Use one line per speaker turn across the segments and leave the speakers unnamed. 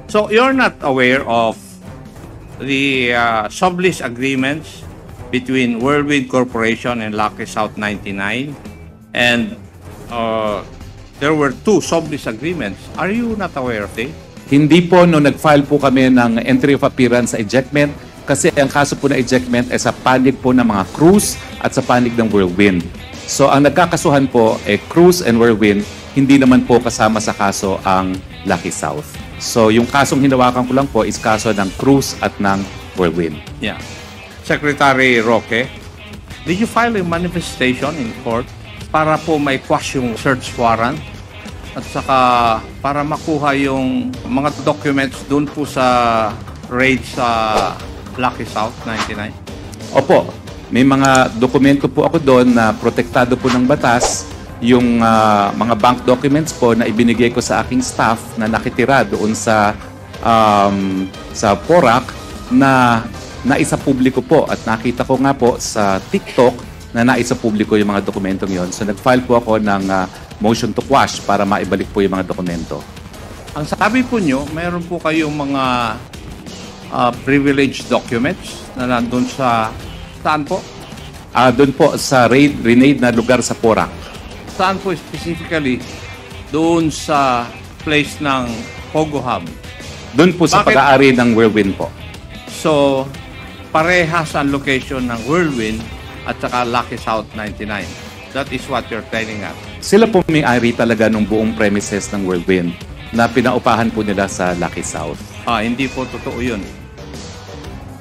So you're not aware of the sublease agreements between Whirlwind Corporation and Lucky South 99, and there were two sublease agreements. Are you not aware of it?
Hindi po, nung nag-file po kami ng entry of appearance sa ejectment, kasi ang kaso po na ejectment ay sa panig po ng mga cruise at sa panig ng Whirlwind. So ang nagkakasuhan po ay cruise and Whirlwind, hindi naman po kasama sa kaso ang Lucky South. So yung kasong hinawakan ko lang po is kaso ng cruise at ng Whirlwind.
Yeah. Secretary Roque, did you file a manifestation in court para po may quash yung search warrant at saka para makuha yung mga documents dun po sa raid sa Lucky South 99?
Opo, may mga dokumento po ako doon na protektado po ng batas. Yung mga bank documents po na ibinigay ko sa aking staff na nakitira doon sa Porac na naisa publiko po, at nakita ko nga po sa TikTok na naisa publiko yung mga dokumentong yon. So nag-file po ako ng motion to quash para maibalik po yung mga dokumento.
Ang sabi po nyo, mayroon po kayong mga privileged documents na nandun sa saan po?
Doon po sa raid na lugar sa Porac.
Saan po specifically? Doon sa place ng Pogo Hub.
Doon po sa pag-aari ng Whirlwind po.
So, parehas ang location ng Whirlwind at saka Lucky South 99. That is what you're telling us.
Sila po may-ari talaga ng buong premises ng Whirlwind na pinaupahan po nila sa Lucky South.
Hindi po totoo yun.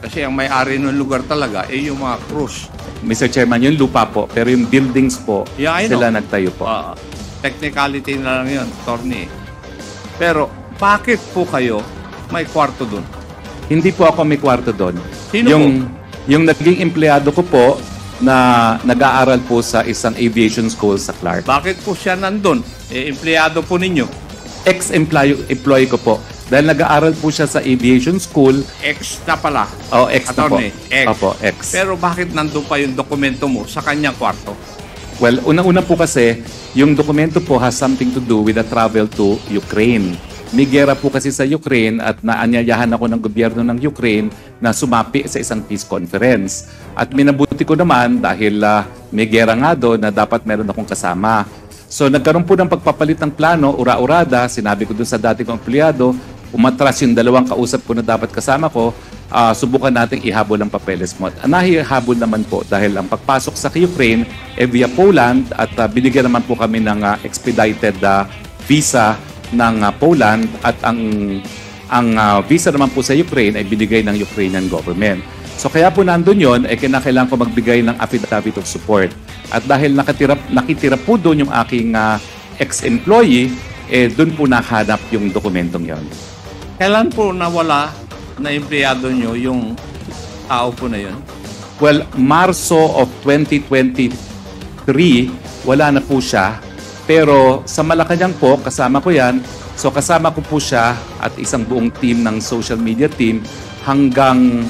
Kasi ang may-ari ng lugar talaga ay yung mga cruise.
Mr. Chairman, yung lupa po, pero yung buildings po, sila nagtayo po.
Technicality na lang yun, attorney. Pero, bakit po kayo may kwarto dun?
Hindi po ako may kwarto doon.
Sino po?
Yung naging empleyado ko po na nag-aaral po sa isang aviation school sa Clark.
Bakit po siya nandun? Empleyado po ninyo.
Ex-employee ko po. Dahil nag-aaral po siya sa aviation school.
Ex na pala.
Ex na po.
Ex.
Opo, ex.
Pero bakit nandun pa yung dokumento mo sa kanyang kwarto?
Well, unang-una po kasi, yung dokumento po has something to do with the travel to Ukraine. May gera po kasi sa Ukraine at naanyayahan ako ng gobyerno ng Ukraine na sumapi sa isang peace conference. At minabuti ko naman dahil may gera nga doon na dapat meron akong kasama. So nagkaroon po ng pagpapalit ng plano, ura-urada, sinabi ko doon sa dati kong empleyado, umatras yung dalawang kausap ko na dapat kasama ko, subukan nating ihabol ang papeles mo. Nahihabol naman po dahil ang pagpasok sa Ukraine via Poland at binigyan naman po kami ng expedited visa ng Poland at ang visa naman po sa Ukraine ay binigay ng Ukrainian government. So kaya po nandun yun, kinakailangan ko magbigay ng affidavit of support. At dahil nakitira po doon yung aking ex-employee, doon po nahanap yung dokumentong yon.
Kailan po nawala na empleyado nyo yung tao po na yun?
Well, Marso of 2023, wala na po siya. Pero sa Malacanang po, kasama ko yan. So kasama ko po siya at isang buong team ng social media team hanggang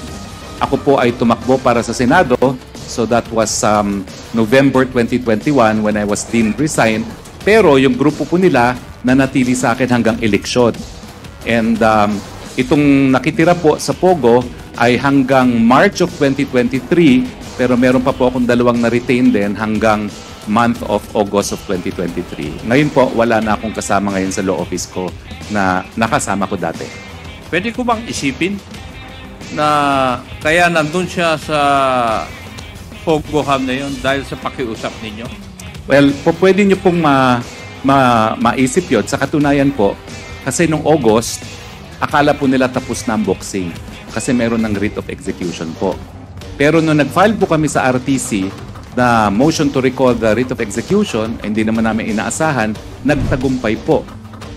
ako po ay tumakbo para sa Senado. So that was November 2021 when I was deemed resigned. Pero yung grupo po nila nanatili sa akin hanggang eleksyon. And itong nakitira po sa Pogo ay hanggang March of 2023, pero meron pa po akong dalawang na-retain din hanggang month of August of 2023. Ngayon po, wala na akong kasama ngayon sa law office ko na nakasama ko dati.
Pwede ko bang isipin na kaya nandun siya sa Pogo Hub na yun dahil sa pakiusap ninyo?
Well, pwede nyo pong maisip yun. Sa katunayan po, kasi nung August, akala po nila tapos na ang boxing kasi meron ng writ of execution po. Pero nung nag-file po kami sa RTC na motion to recall the writ of execution, hindi naman namin inaasahan, nagtagumpay po.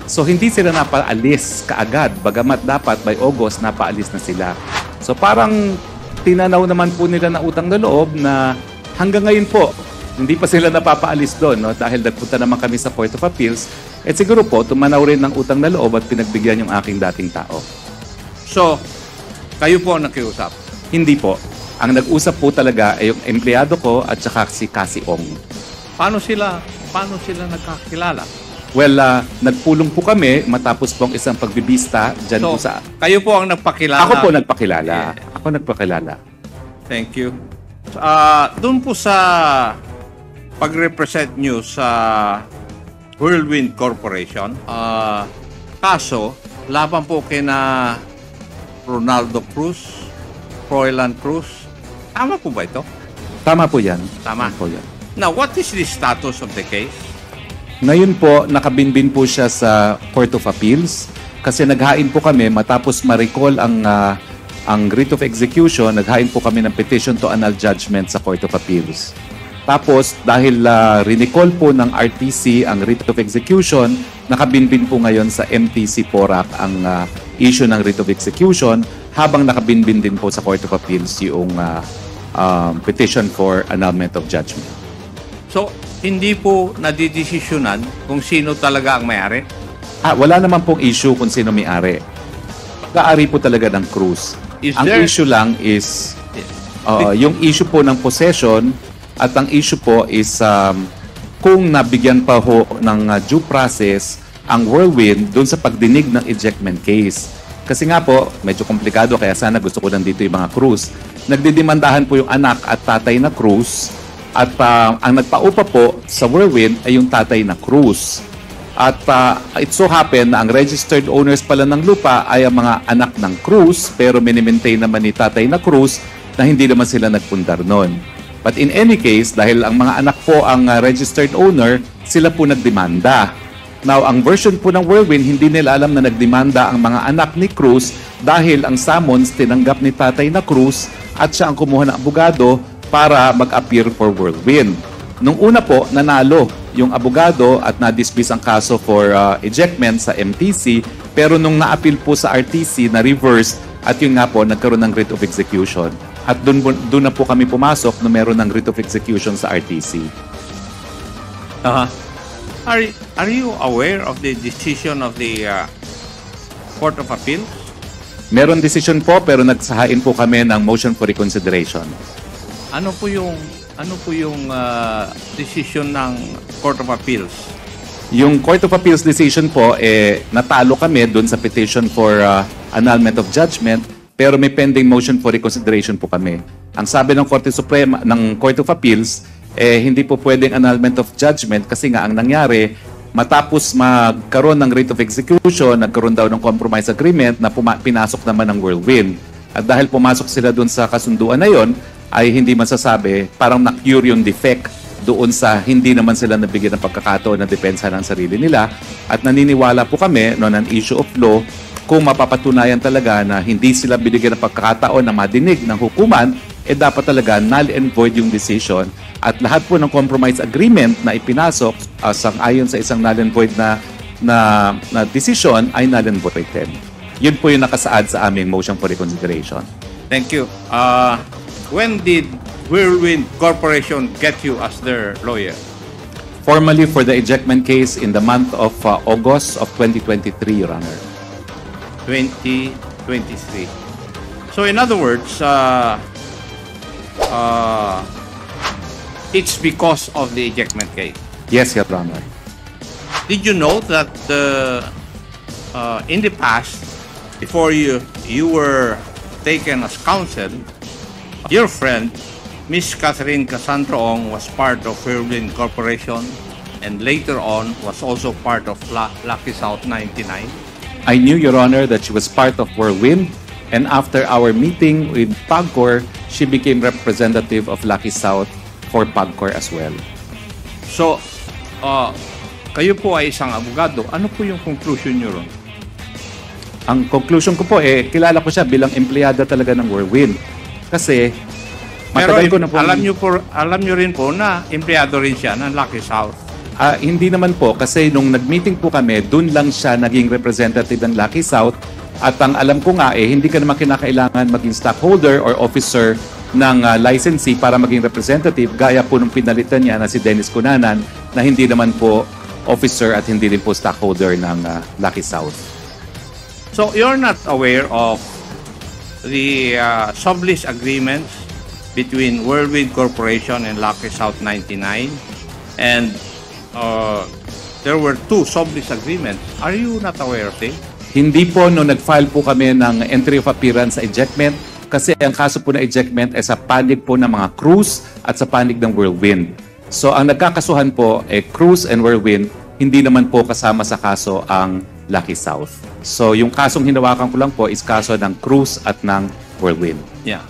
So hindi sila napaalis kaagad, bagamat dapat by August napaalis na sila. So parang tinanaw naman po nila na utang na loob na hanggang ngayon po, hindi pa sila napapaalis doon, no? Dahil nagpunta naman kami sa Court of Appeals. At siguro po, tumanaw rin ng utang na loob at pinagbigyan yung aking dating tao.
So, kayo po ang nakiusap?
Hindi po. Ang nag-usap po talaga ay yung empleyado ko at saka si Cassie Ong.
Paano sila nagkakilala?
Well, nagpulong po kami matapos po ang isang pagbibista dyan po sa...
kayo po ang nagpakilala.
Ako po nagpakilala. Ako nagpakilala.
Thank you. Doon po sa pag-represent nyo sa Whirlwind Corporation, kaso, laban po kina Ronaldo Cruz, Froilan Cruz. Tama po ba ito?
Tama po yan.
Tama.
Po yan.
Now, what is the status of the case?
Ngayon po, nakabinbin po siya sa Court of Appeals kasi naghain po kami matapos ma-recall ang writ of execution, naghain po kami ng petition to annul judgment sa Court of Appeals. Tapos, dahil recall po ng RTC ang writ of execution, nakabinbin po ngayon sa MTC PORAC ang issue ng writ of execution habang nakabinbin din po sa Court of Appeals yung petition for annulment of judgment.
So, hindi po nadidesisyonan kung sino talaga ang may-ari?
Wala naman pong issue kung sino may-ari. Pag-aari po talaga ng Cruz. Ang issue lang is yung issue po ng possession at ang issue po is kung nabigyan pa ho ng due process ang Whirlwind doon sa pagdinig ng ejectment case. Kasi nga po, medyo komplikado kaya sana gusto ko nandito yung mga Cruz. Nagdidemandahan po yung anak at tatay na Cruz at ang nagpaupa po sa Whirlwind ay yung tatay na Cruz. At it so happen na ang registered owners pala ng lupa ay ang mga anak ng Cruz pero minimaintain naman ni tatay na Cruz na hindi naman sila nagpundar nun. But in any case, dahil ang mga anak po ang registered owner, sila po nagdemanda. Now, ang version po ng Whirlwind, hindi nila alam na nagdemanda ang mga anak ni Cruz dahil ang summons tinanggap ni tatay na Cruz at siya ang kumuha ng abogado para mag-appear for Whirlwind. Nung una po, nanalo yung abogado at na-dismiss ang kaso for ejectment sa MTC pero nung na-appeal po sa RTC, na-reverse at yun nga po, nagkaroon ng writ of execution. At doon na po kami pumasok na meron ng writ of execution sa RTC.
Are you aware of the decision of the Court of Appeals?
Meron decision po pero nagsahain po kami ng motion for reconsideration.
Ano po yung decision ng Court of Appeals?
Yung Court of Appeals decision po, natalo kami doon sa petition for annulment of judgment, pero may pending motion for reconsideration po kami. Ang sabi ng Korte Suprema, ng Court of Appeals, hindi po pwedeng annulment of judgment kasi nga ang nangyari, matapos magkaroon ng writ of execution, nagkaroon daw ng compromise agreement na pinasok naman ng Whirlwind. At dahil pumasok sila doon sa kasunduan na yon, ay hindi masasabi, parang na-cure yung defect doon sa hindi naman sila nabigyan ng pagkakataon na depensa ng sarili nila. At naniniwala po kami noon ang issue of law kung mapapatunayan talaga na hindi sila binigyan ng pagkakataon na madinig ng hukuman, dapat talaga null and void yung decision. At lahat po ng compromise agreement na ipinasok sang-ayon sa isang null and void na decision ay null and void din. Yun po yung nakasaad sa aming motion for reconsideration.
Thank you. When did Whirlwind Corporation get you as their lawyer?
Formally for the ejectment case in the month of August of 2023, Your Honor.
2023. So in other words, it's because of the ejectment case.
Yes, Your Honor.
Did you know that in the past, before you were taken as counsel, your friend, Miss Catherine Casantroong, was part of Whirlwind Corporation and later on was also part of Lucky South 99?
I knew, Your Honor, that she was part of Whirlwind, and after our meeting with PAGCOR, she became representative of Lucky South for PAGCOR as well.
So, kayo po ay isang abogado. Ano po yung conclusion nyo ron?
Ang conclusion ko po, kilala ko siya bilang empleyada talaga ng Whirlwind. Kasi, matagal ko na po...
Alam nyo rin po na empleyado rin siya ng Lucky South.
Hindi naman po, kasi nung nag-meeting po kami, dun lang siya naging representative ng Lucky South. At ang alam ko nga, hindi ka naman kinakailangan maging stockholder or officer ng licensee para maging representative, gaya po nung pinalitan niya na si Dennis Cunanan, na hindi naman po officer at hindi rin po stockholder ng Lucky South.
So, you're not aware of the sublease agreements between Whirlwind Corporation and Lucky South 99, and there were 2 sublease agreements. Are you not aware of it?
Hindi po nung nag-file po kami ng entry of appearance sa ejectment kasi ang kaso po na ejectment ay sa panig po ng mga cruise at sa panig ng Whirlwind. So ang nagkakasuhan po ay cruise and Whirlwind, hindi naman po kasama sa kaso ang Lucky South. So yung kasong hinawakan ko lang po is kaso ng cruise at ng Whirlwind.
Yeah.